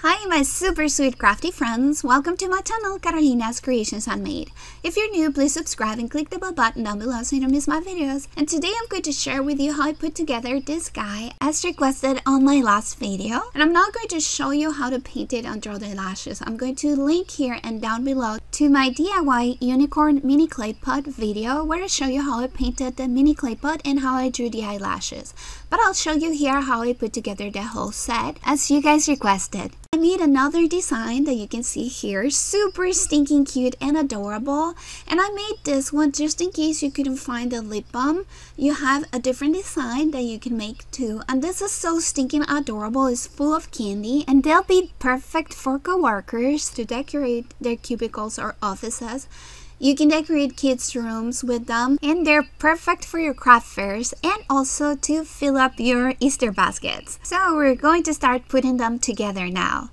Hi my super sweet crafty friends, welcome to my channel Carolina's Creations Handmade. If you're new, please subscribe and click the bell button down below so you don't miss my videos. And today I'm going to share with you how I put together this guy as requested on my last video. And I'm not going to show you how to paint it and draw the lashes. I'm going to link here and down below to my DIY unicorn mini clay pot video where I show you how I painted the mini clay pot and how I drew the eyelashes. But I'll show you here how I put together the whole set as you guys requested. I made another design that you can see here, super stinking cute and adorable, and I made this one just in case you couldn't find a lip balm. You have a different design that you can make too, and this is so stinking adorable. It's full of candy and they'll be perfect for coworkers to decorate their cubicles or offices. You can decorate kids' rooms with them, and they're perfect for your craft fairs and also to fill up your Easter baskets. So we're going to start putting them together now.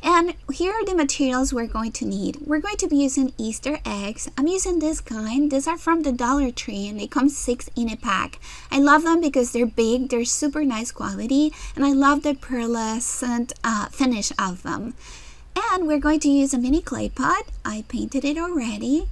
And here are the materials we're going to need. We're going to be using Easter eggs. I'm using this kind. These are from the Dollar Tree and they come 6 in a pack. I love them because they're big, they're super nice quality, and I love the pearlescent finish of them. And we're going to use a mini clay pot. I painted it already.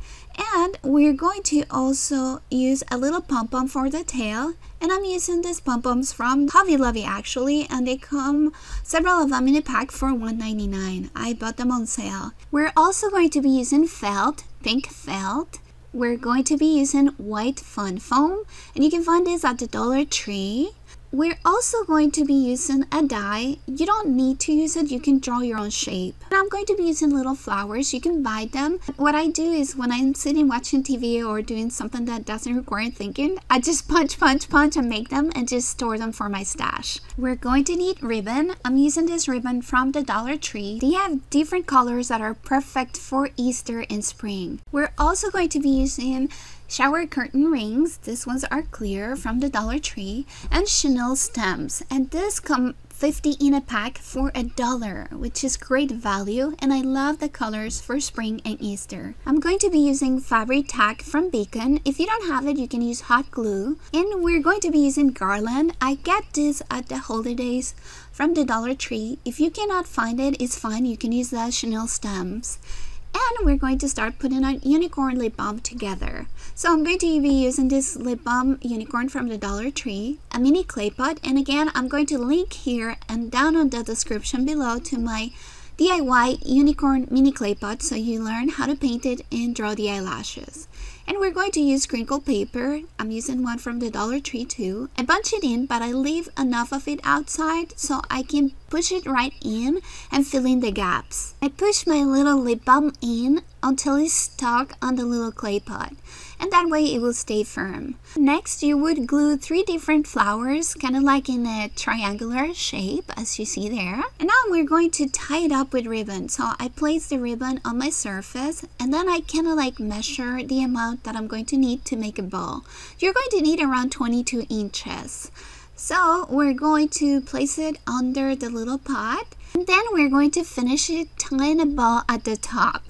And we're going to also use a little pom-pom for the tail. And I'm using these pom-poms from Hobby Lobby actually. And they come, several of them in a pack for $1.99. I bought them on sale. We're also going to be using felt, pink felt. We're going to be using white fun foam. And you can find this at the Dollar Tree. We're also going to be using a die. You don't need to use it, you can draw your own shape. And I'm going to be using little flowers, you can buy them. What I do is when I'm sitting watching TV or doing something that doesn't require thinking, I just punch and make them and just store them for my stash. We're going to need ribbon. I'm using this ribbon from the Dollar Tree. They have different colors that are perfect for Easter and spring. We're also going to be using shower curtain rings. These ones are clear from the Dollar Tree, and chenille stems, and this come 50 in a pack for $1, which is great value, and I love the colors for spring and Easter. I'm going to be using fabric tack from Beacon. If you don't have it, you can use hot glue. And we're going to be using garland. I get this at the holidays from the Dollar Tree. If you cannot find it, it's fine, you can use the chenille stems. And we're going to start putting our unicorn lip balm together. So I'm going to be using this lip balm unicorn from the Dollar Tree, a mini clay pot, and again I'm going to link here and down on the description below to my DIY unicorn mini clay pot so you learn how to paint it and draw the eyelashes. And we're going to use crinkle paper. I'm using one from the Dollar Tree too. I bunch it in, but I leave enough of it outside so I can push it right in and fill in the gaps. I push my little lip balm in until it's stuck on the little clay pot, and that way it will stay firm. Next, you would glue 3 different flowers, kind of like in a triangular shape as you see there. And now we're going to tie it up with ribbon. So I place the ribbon on my surface, and then I kind of like measure the amount that I'm going to need to make a ball. You're going to need around 22 inches. So we're going to place it under the little pot, and then we're going to finish it tying a ball at the top.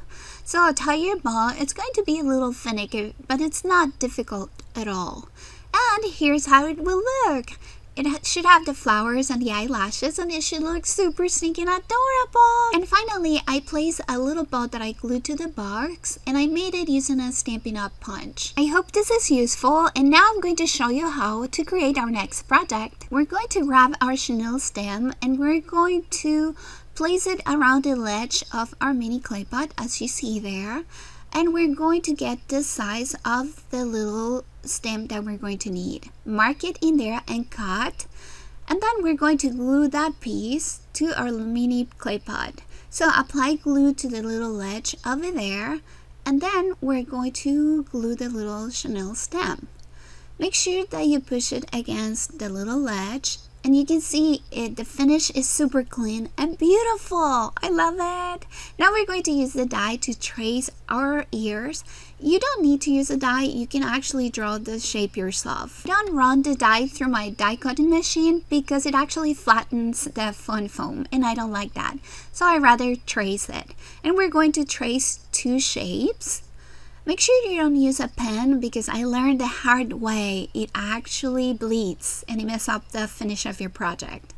So I'll tie your ball. It's going to be a little finicky, but it's not difficult at all. And here's how it will look. It should have the flowers and the eyelashes, and it should look super stinking adorable. And finally, I placed a little ball that I glued to the box, and I made it using a Stampin' Up! Punch. I hope this is useful, and now I'm going to show you how to create our next project. We're going to grab our chenille stem, and we're going to place it around the ledge of our mini clay pot as you see there. And we're going to get the size of the little stem that we're going to need. Mark it in there and cut. And then we're going to glue that piece to our mini clay pot. So apply glue to the little ledge over there. And then we're going to glue the little chenille stem. Make sure that you push it against the little ledge. And you can see the finish is super clean and beautiful. I love it. Now we're going to use the die to trace our ears. You don't need to use a die. You can actually draw the shape yourself. I don't run the die through my die cutting machine because it actually flattens the fun foam, and I don't like that. So I rather trace it. And we're going to trace 2 shapes. Make sure you don't use a pen because I learned the hard way. It actually bleeds and it messes up the finish of your project.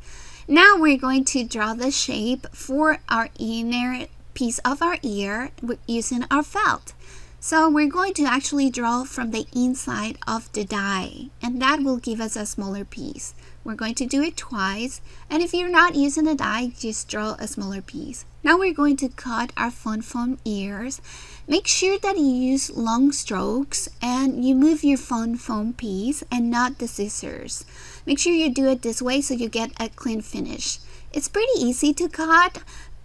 Now we're going to draw the shape for our inner piece of our ear using our felt. So we're going to actually draw from the inside of the die, and that will give us a smaller piece. We're going to do it twice, and if you're not using a die, just draw a smaller piece. Now we're going to cut our fun foam ears. Make sure that you use long strokes and you move your fun foam piece and not the scissors. Make sure you do it this way so you get a clean finish. It's pretty easy to cut,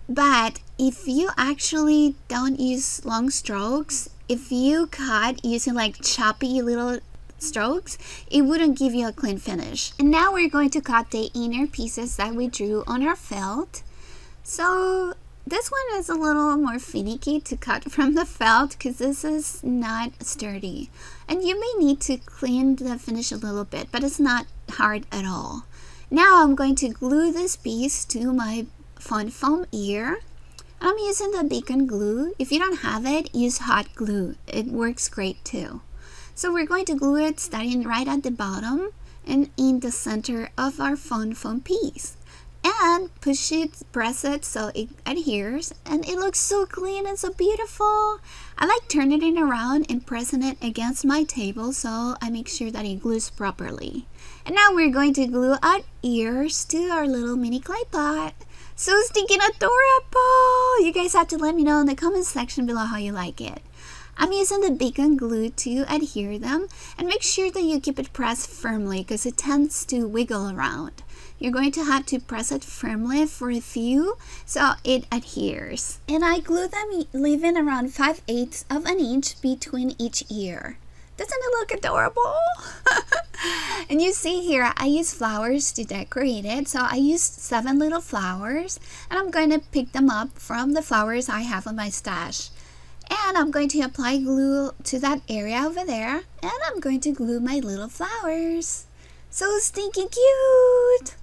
but if you actually don't use long strokes, if you cut using like choppy little strokes, it wouldn't give you a clean finish. And now we're going to cut the inner pieces that we drew on our felt. So this one is a little more finicky to cut from the felt because this is not sturdy. And you may need to clean the finish a little bit, but it's not hard at all. Now I'm going to glue this piece to my fun foam ear. I'm using the beacon glue. If you don't have it, use hot glue. It works great too. So we're going to glue it starting right at the bottom and in the center of our fun foam piece. And push it, press it so it adheres, and it looks so clean and so beautiful. I like turning it around and pressing it against my table so I make sure that it glues properly. And now we're going to glue our ears to our little mini clay pot. So stinking adorable! You guys have to let me know in the comment section below how you like it. I'm using the beacon glue to adhere them, and make sure that you keep it pressed firmly because it tends to wiggle around. You're going to have to press it firmly for a few so it adheres. And I glue them leaving around 5/8 of an inch between each ear. Doesn't it look adorable? And you see here, I use flowers to decorate it. So I used 7 little flowers, and I'm going to pick them up from the flowers I have on my stash. And I'm going to apply glue to that area over there, and I'm going to glue my little flowers. So stinking cute!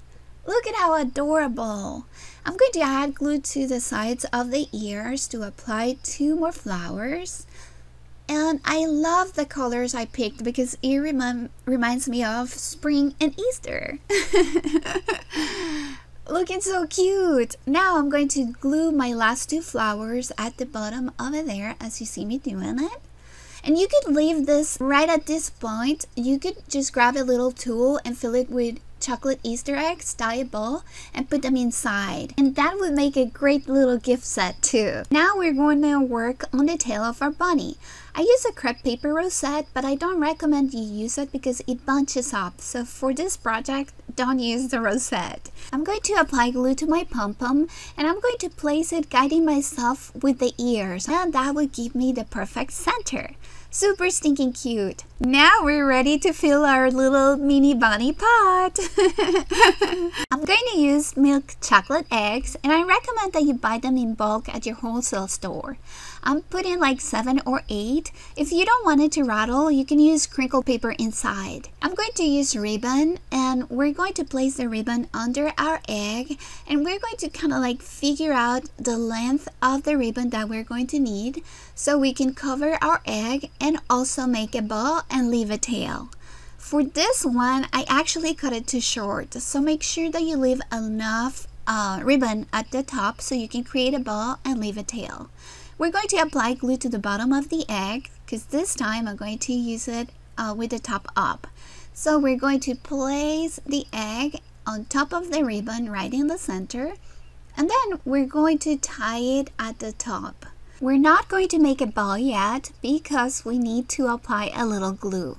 Look at how adorable! I'm going to add glue to the sides of the ears to apply 2 more flowers. And I love the colors I picked because it reminds me of spring and Easter. Looking so cute. Now I'm going to glue my last 2 flowers at the bottom over there as you see me doing it. And you could leave this right at this point. You could just grab a little tool and fill it with chocolate Easter eggs, tie a bow, and put them inside. And that would make a great little gift set too. Now we're going to work on the tail of our bunny. I use a crepe paper rosette, but I don't recommend you use it because it bunches up. So for this project, don't use the rosette. I'm going to apply glue to my pom-pom, and I'm going to place it guiding myself with the ears, and that would give me the perfect center. Super stinking cute. Now we're ready to fill our little mini bunny pot. I'm going to use milk chocolate eggs, and I recommend that you buy them in bulk at your wholesale store. I'm putting like 7 or 8. If you don't want it to rattle, you can use crinkle paper inside. I'm going to use ribbon, and we're going to place the ribbon under our egg, and we're going to kind of like figure out the length of the ribbon that we're going to need so we can cover our egg and also make a bow and leave a tail. For this one, I actually cut it too short, so make sure that you leave enough ribbon at the top so you can create a bow and leave a tail. We're going to apply glue to the bottom of the egg because this time I'm going to use it with the top up. So we're going to place the egg on top of the ribbon right in the center, and then we're going to tie it at the top. We're not going to make a bow yet because we need to apply a little glue.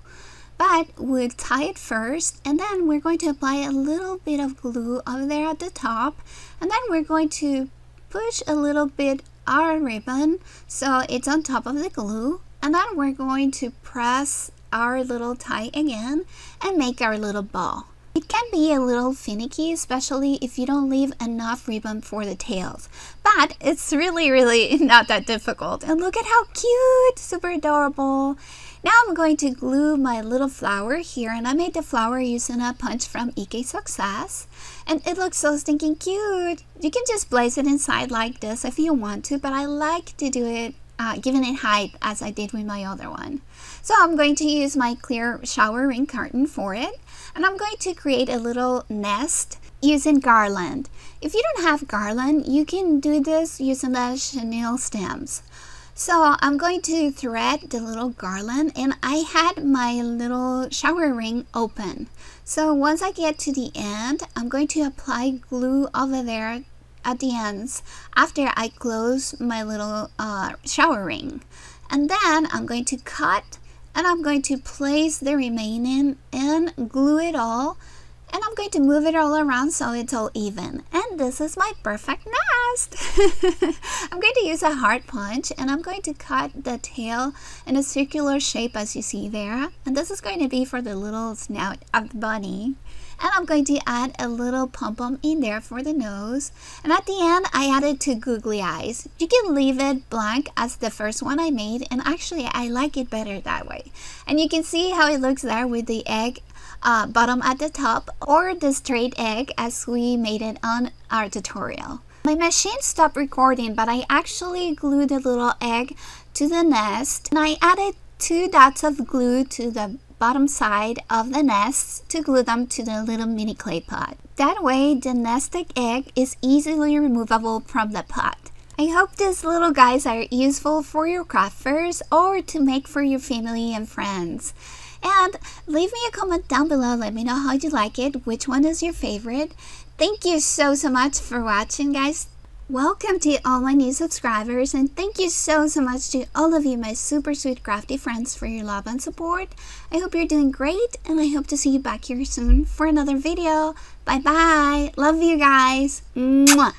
But we'll tie it first, and then we're going to apply a little bit of glue over there at the top, and then we're going to push a little bit our ribbon so it's on top of the glue, and then we're going to press our little tie again and make our little bow. It can be a little finicky, especially if you don't leave enough ribbon for the tails, but it's really not that difficult. And look at how cute! Super adorable. Now I'm going to glue my little flower here, and I made the flower using a punch from EK Success, and it looks so stinking cute. You can just place it inside like this if you want to, but I like to do it giving it height as I did with my other one. So I'm going to use my clear shower ring curtain for it, and I'm going to create a little nest using garland. If you don't have garland, you can do this using the chenille stems. So I'm going to thread the little garland, and I had my little shower ring open. So once I get to the end, I'm going to apply glue over there at the ends after I close my little shower ring. And then I'm going to cut, and I'm going to place the remaining and glue it all. And I'm going to move it all around so it's all even. And this is my perfect nest. I'm going to use a hard punch, and I'm going to cut the tail in a circular shape as you see there. And this is going to be for the little snout of the bunny. And I'm going to add a little pom-pom in there for the nose. And at the end, I added 2 googly eyes. You can leave it blank as the first one I made. And actually, I like it better that way. And you can see how it looks there with the egg bottom at the top, or the straight egg as we made it on our tutorial. My machine stopped recording, but I actually glued the little egg to the nest, and I added 2 dots of glue to the bottom side of the nest to glue them to the little mini clay pot. That way the nested egg is easily removable from the pot. I hope these little guys are useful for your craft fairs or to make for your family and friends. And leave me a comment down below. Let me know how you like it. Which one is your favorite? Thank you so much for watching, guys. Welcome to all my new subscribers, and thank you so much to all of you, my super sweet crafty friends, for your love and support. I hope you're doing great, and I hope to see you back here soon for another video. Bye bye. Love you guys. Mwah.